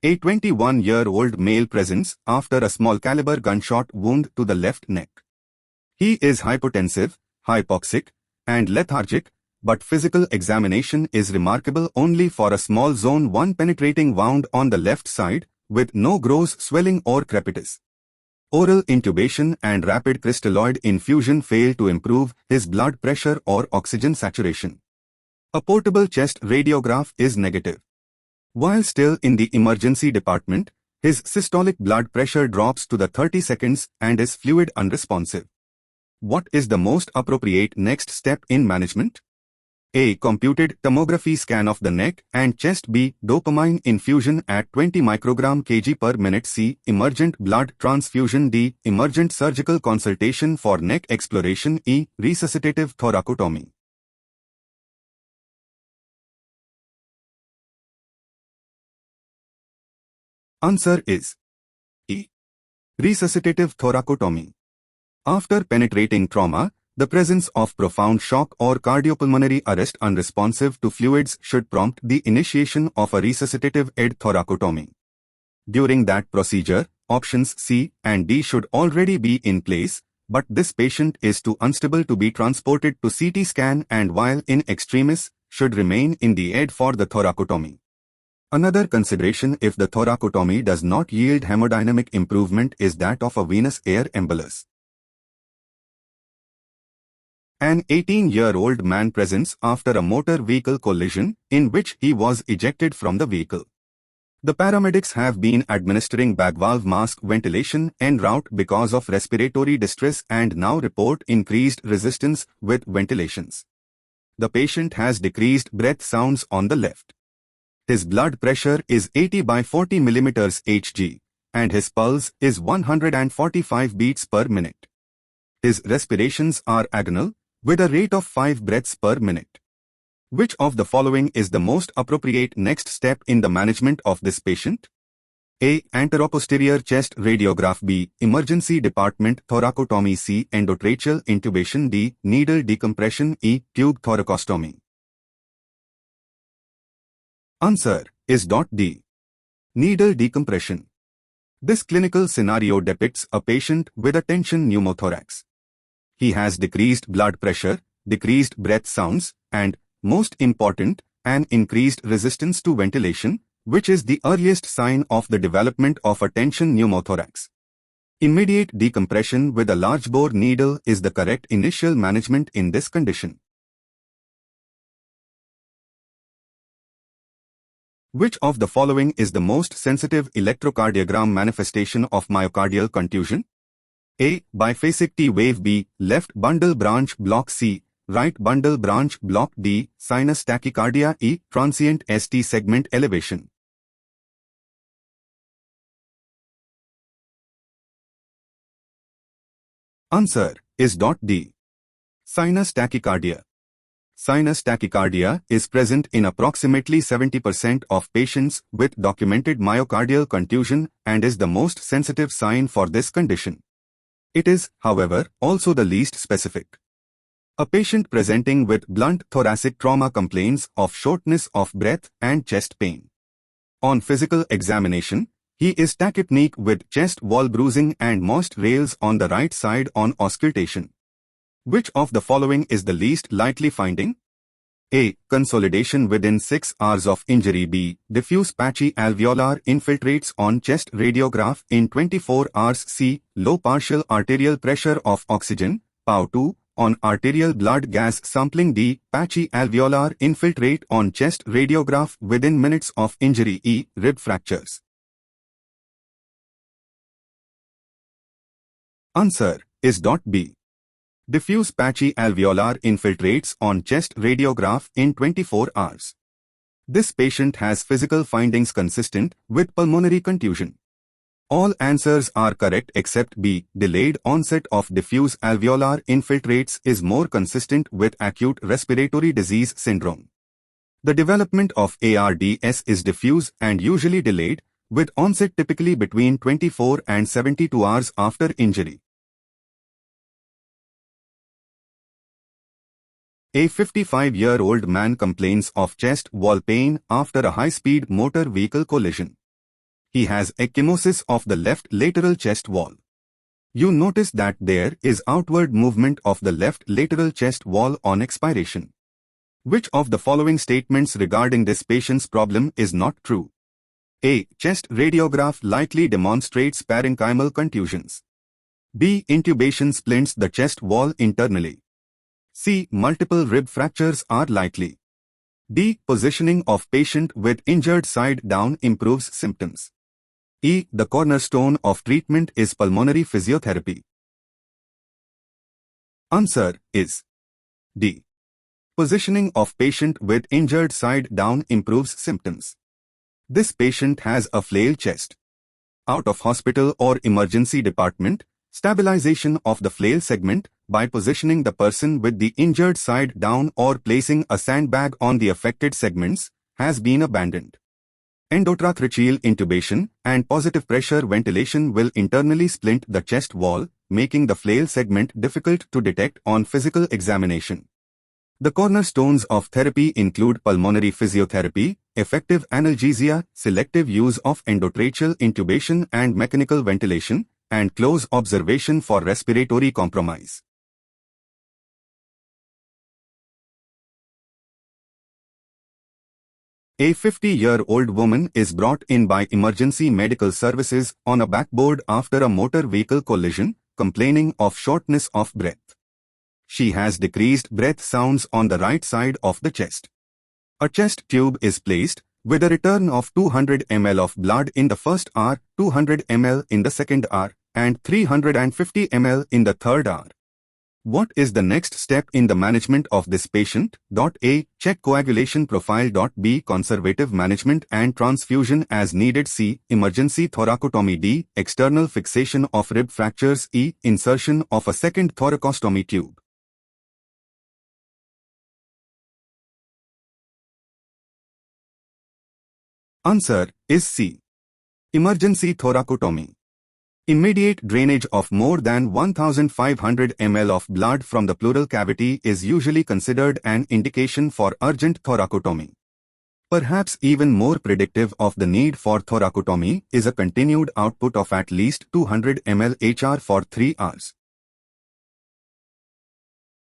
A 21-year-old male presents after a small caliber gunshot wound to the left neck. He is hypotensive, hypoxic, and lethargic, but physical examination is remarkable only for a small zone 1 penetrating wound on the left side, with no gross swelling or crepitus. Oral intubation and rapid crystalloid infusion fail to improve his blood pressure or oxygen saturation. A portable chest radiograph is negative. While still in the emergency department, his systolic blood pressure drops to the 30 seconds and is fluid unresponsive. What is the most appropriate next step in management? A. Computed tomography scan of the neck and chest. B. Dopamine infusion at 20 microgram kg per minute. C. Emergent blood transfusion. D. Emergent surgical consultation for neck exploration. E. Resuscitative thoracotomy. Answer is E. Resuscitative thoracotomy. After penetrating trauma, the presence of profound shock or cardiopulmonary arrest unresponsive to fluids should prompt the initiation of a resuscitative ED thoracotomy. During that procedure, options C and D should already be in place, but this patient is too unstable to be transported to CT scan and while in extremis, should remain in the ED for the thoracotomy. Another consideration if the thoracotomy does not yield hemodynamic improvement is that of a venous air embolus. An 18-year-old man presents after a motor vehicle collision in which he was ejected from the vehicle. The paramedics have been administering bag valve mask ventilation en route because of respiratory distress and now report increased resistance with ventilations. The patient has decreased breath sounds on the left. His blood pressure is 80 by 40 mm Hg, and his pulse is 145 beats per minute. His respirations are agonal, with a rate of 5 breaths per minute. Which of the following is the most appropriate next step in the management of this patient? A. Anteroposterior chest radiograph. B. Emergency department thoracotomy. C. Endotracheal intubation. D. Needle decompression. E. Tube thoracostomy. Answer is D. Needle decompression. This clinical scenario depicts a patient with a tension pneumothorax. He has decreased blood pressure, decreased breath sounds, and, most important, an increased resistance to ventilation, which is the earliest sign of the development of a tension pneumothorax. Immediate decompression with a large bore needle is the correct initial management in this condition. Which of the following is the most sensitive electrocardiogram manifestation of myocardial contusion? A. Biphasic T wave. B. Left bundle branch block. C. Right bundle branch block. D. Sinus tachycardia. E. Transient ST segment elevation. Answer is D. Sinus tachycardia. Sinus tachycardia is present in approximately 70% of patients with documented myocardial contusion and is the most sensitive sign for this condition. It is, however, also the least specific. A patient presenting with blunt thoracic trauma complains of shortness of breath and chest pain. On physical examination, he is tachypneic with chest wall bruising and moist rales on the right side on auscultation. Which of the following is the least likely finding? A. Consolidation within 6 hours of injury. B. Diffuse patchy alveolar infiltrates on chest radiograph in 24 hours. C. Low partial arterial pressure of oxygen, PAO2, on arterial blood gas sampling. D. Patchy alveolar infiltrate on chest radiograph within minutes of injury. E. Rib fractures. Answer is B. Diffuse patchy alveolar infiltrates on chest radiograph in 24 hours. This patient has physical findings consistent with pulmonary contusion. All answers are correct except B. Delayed onset of diffuse alveolar infiltrates is more consistent with acute respiratory disease syndrome. The development of ARDS is diffuse and usually delayed, with onset typically between 24 and 72 hours after injury. A 55-year-old man complains of chest wall pain after a high-speed motor vehicle collision. He has ecchymosis of the left lateral chest wall. You notice that there is outward movement of the left lateral chest wall on expiration. Which of the following statements regarding this patient's problem is not true? A. Chest radiograph likely demonstrates parenchymal contusions. B. Intubation splints the chest wall internally. C. Multiple rib fractures are likely. D. Positioning of patient with injured side down improves symptoms. E. The cornerstone of treatment is pulmonary physiotherapy. Answer is D. Positioning of patient with injured side down improves symptoms. This patient has a flail chest. Out of hospital or emergency department, stabilization of the flail segment by positioning the person with the injured side down or placing a sandbag on the affected segments has been abandoned. Endotracheal intubation and positive pressure ventilation will internally splint the chest wall, making the flail segment difficult to detect on physical examination. The cornerstones of therapy include pulmonary physiotherapy, effective analgesia, selective use of endotracheal intubation and mechanical ventilation, and close observation for respiratory compromise. A 50-year-old woman is brought in by emergency medical services on a backboard after a motor vehicle collision, complaining of shortness of breath. She has decreased breath sounds on the right side of the chest. A chest tube is placed, with a return of 200 ml of blood in the first hour, 200 ml in the second hour, and 350 ml in the third hour. What is the next step in the management of this patient? A. Check coagulation profile. B. Conservative management and transfusion as needed. C. Emergency thoracotomy. D. External fixation of rib fractures. E. Insertion of a second thoracostomy tube. Answer is C. Emergency thoracotomy. Immediate drainage of more than 1,500 ml of blood from the pleural cavity is usually considered an indication for urgent thoracotomy. Perhaps even more predictive of the need for thoracotomy is a continued output of at least 200 ml HR for 3 hours.